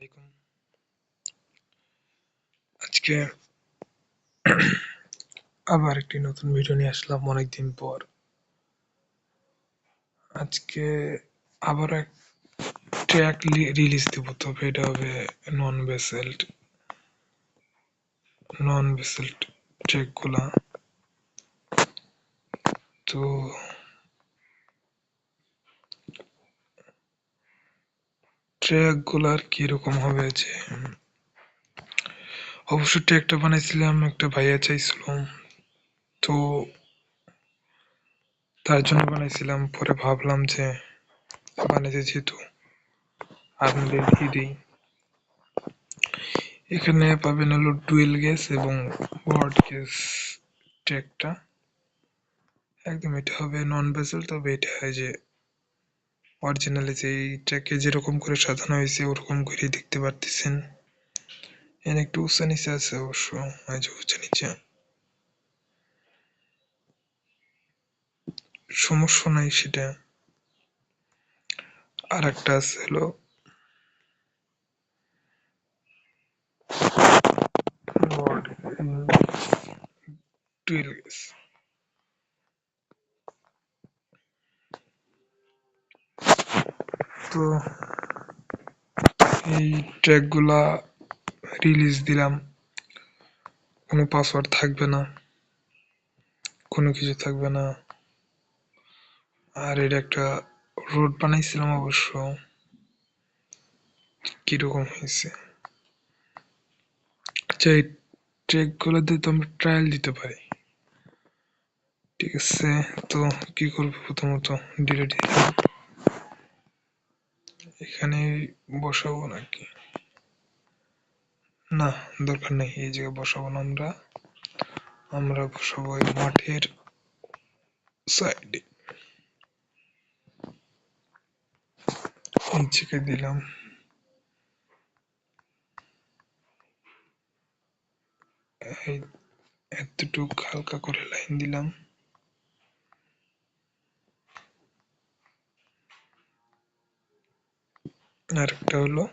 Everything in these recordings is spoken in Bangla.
আলাইকুম। আজকে আবার একটি নতুন ভিডিও নিয়ে আসলাম অনেকদিন পর। আজকে আবার এক ট্র্যাক রিলিজ দিব, তবে এটা হবে নন বেসেলড নন বেসেলড ট্র্যাক গুলা। তো ট্র্যাক গুলার কিরকম হবে যে অবশ্য ট্র্যাকটা বানাইছিলাম একটা ভাইয়া চাইছিলাম, তো তার জন্য বানাইছিলাম। পরে ভাবলাম যে বানাইতে যেহেতু আপনাদের দিয়ে দিই। এখানে পাবেন হলো ডুয়েল গ্যাস এবং ওয়ার্ড গ্যাস ট্র্যাকটা। একদম এটা হবে নন বেসেল, তবে এটা হয় যে অরিজিনালি যে ট্র্যাকে যেরকম করে সাজানো হয়েছে ওরকম করে দেখতে পারতেছেন। এর একটু উঁচা নিচে আছে, অবশ্য উঁচা নিচে সমস্যা নাই সেটা। আর একটা আছে হলো ডুয়েল গ্যাস। তো এই ট্র্যাক গুলা রিলিজ দিলাম, কোনো পাসওয়ার্ড থাকবে না, কোনো কিছু থাকবে না। আর এটা একটা রোড বানাইছিলাম, অবশ্য কিরকম হয়েছে। আচ্ছা, এই ট্র্যাক গুলো দিয়ে তো আমরা ট্রায়াল দিতে পারি, ঠিক আছে? তো কি করবো, প্রথমত ডিলেট দিলাম। এখানে বসাবো নাকি? না, দরকার নেই, এই জায়গায় বসাবো না। আমরা বসাবো এই মাঠের সাইডে। এই জায়গায় দিলাম, এই এতটুক হালকা করে লাইন দিলাম। আর একটা হলো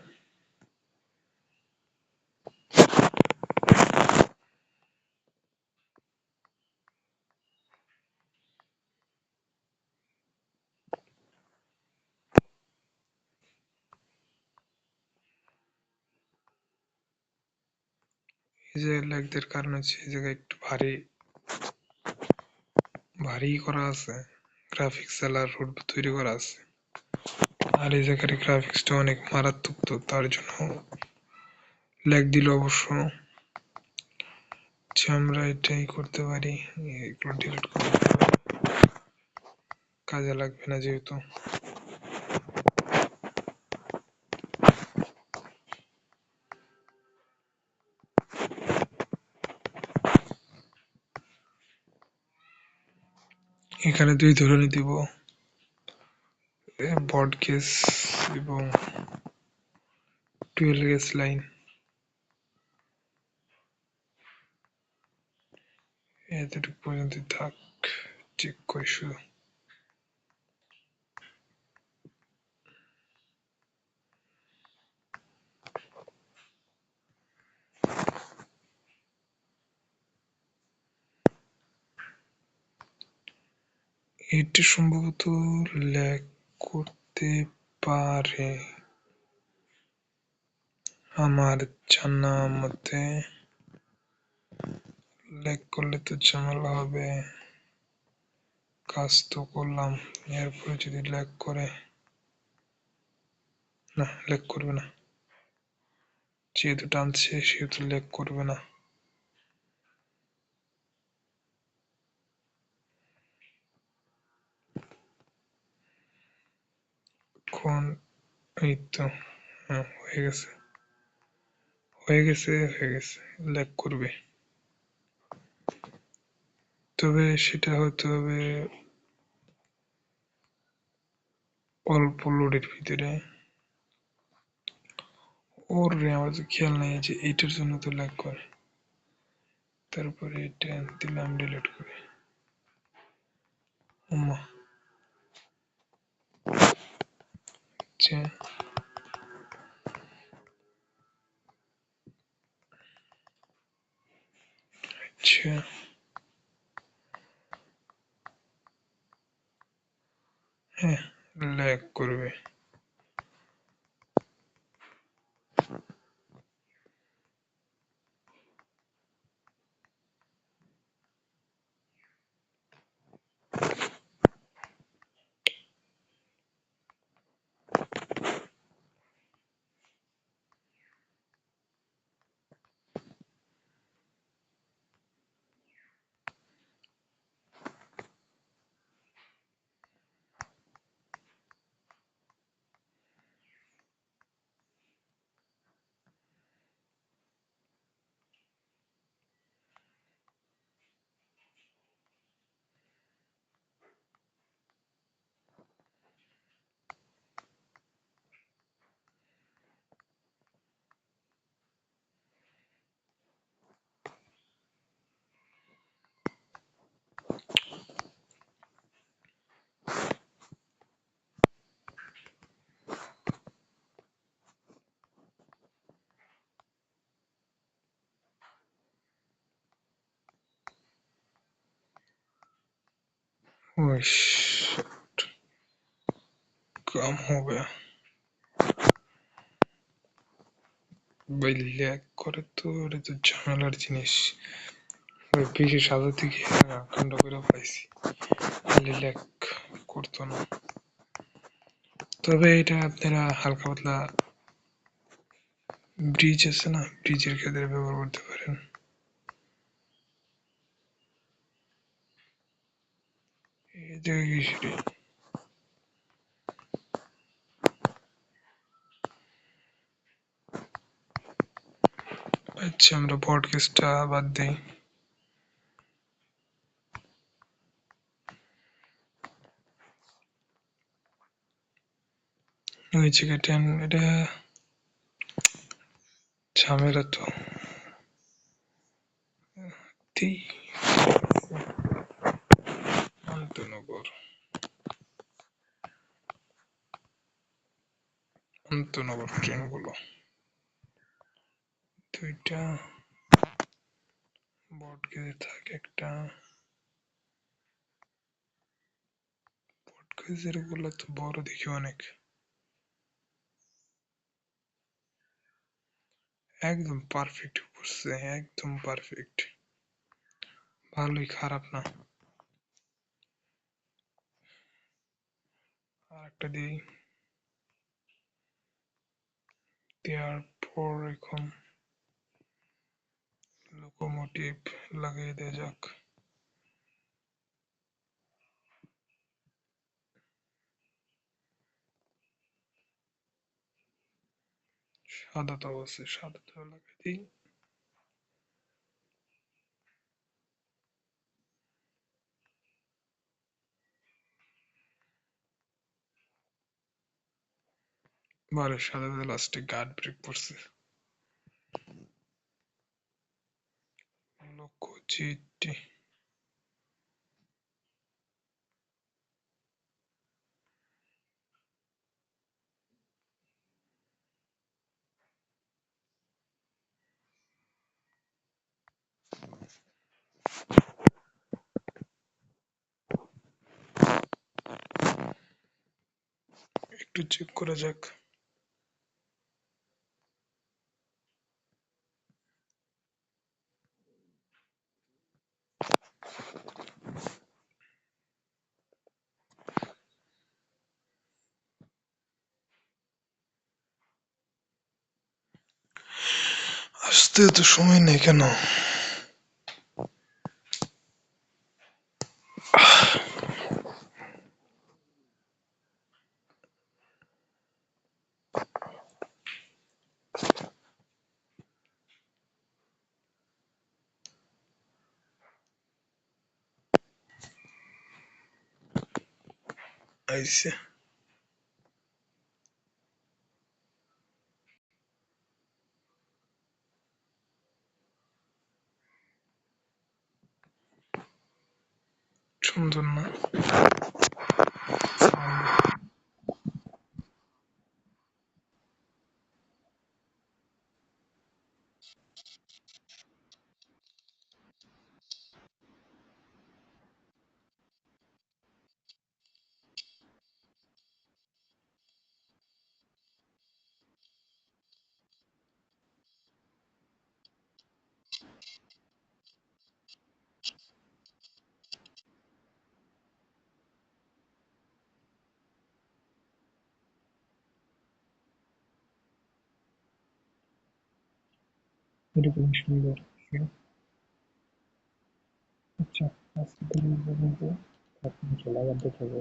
এই যে ল্যাগদের কারণ হচ্ছে এই জায়গায় একটু ভারী ভারী করা আছে, গ্রাফিক্স আর রোড তৈরি করা আছে। আর এই জায়গার গ্রাফিক্সটা অনেক মারাত্মক, তো তার জন্য ল্যাগ দিল। অবশ্য আমরা এটাই করতে পারি, এগুলো ডিলিট করতে পারি, কাজে লাগবে না যেহেতু। এখানে দুই ধরনের দিব, ব্রড গেজ এবং টুয়েলভ গেজ লাইন। এতটুকু পর্যন্ত থাক, চেক করি শুধু। এটি সম্ভবত ল্যাগ করতে পারে আমার জানা মতে। ল্যাগ করলে তো ঝামেলা হবে। কাজ তো করলাম, এরপরে যদি ল্যাগ করে, না ল্যাগ করবে না, যেহেতু টানছে সেহেতু ল্যাগ করবে না। এখন এই তো, হ্যাঁ হয়ে গেছে, ল্যাগ করবে, তবে সেটা হতে হবে অল্প লোডের ভিতরে। ওর আমার তো খেয়াল নেই যে এইটার জন্য তো ল্যাগ করে। তারপরে এটা দিলাম ডিলিট করে। উম্মা, আচ্ছা আচ্ছা, হ্যাঁ, ল্যাগ করবে। ওই काम हो गया। ভাই ল্যাগ করে তো, এটা তো ঝামেলার জিনিস। ওই বেশি সাজাতে গিয়ে আকান্ড করে পাইছি, তাহলে ল্যাগ করতো না। তবে এটা আপনারা হালকা পাতলা ব্রিজ আছে না, ব্রিজের ক্ষেত্রে ব্যবহার করতে পারেন। এই জায়গায় কি আচ্ছা, আমরা পডকাস্টটা বাদ দিই। ওই জায়গাটা এটা ঝামেলা তো। অন্তনগর, অন্তনগর ট্রেনগুলো দুইটা বটগাছে থাকে, একটা বটগাছের গুলো তো বড় দেখি অনেক। একদম পারফেক্ট পড়ছে, একদম পারফেক্ট, ভালোই, খারাপ না। আর একটা দিই, দেওয়ার পর এখন লোকোমোটিভ লাগিয়ে দেওয়া যাক। সাদা তো অবশ্যই, সাদা তো লাগিয়ে দিই। বারের সাদাতে লাস্টে গার্ড ব্রেক পড়ছে। লোকোচিটি একটু চেক করা যাক। আসতে এত সময় নেই কেন? আইসে, সুন্দর না? এটা খুবই সুন্দর। আচ্ছা, আজকে তাহলে এই পর্যন্ত। আপনি চলে আবার দেখা হবে।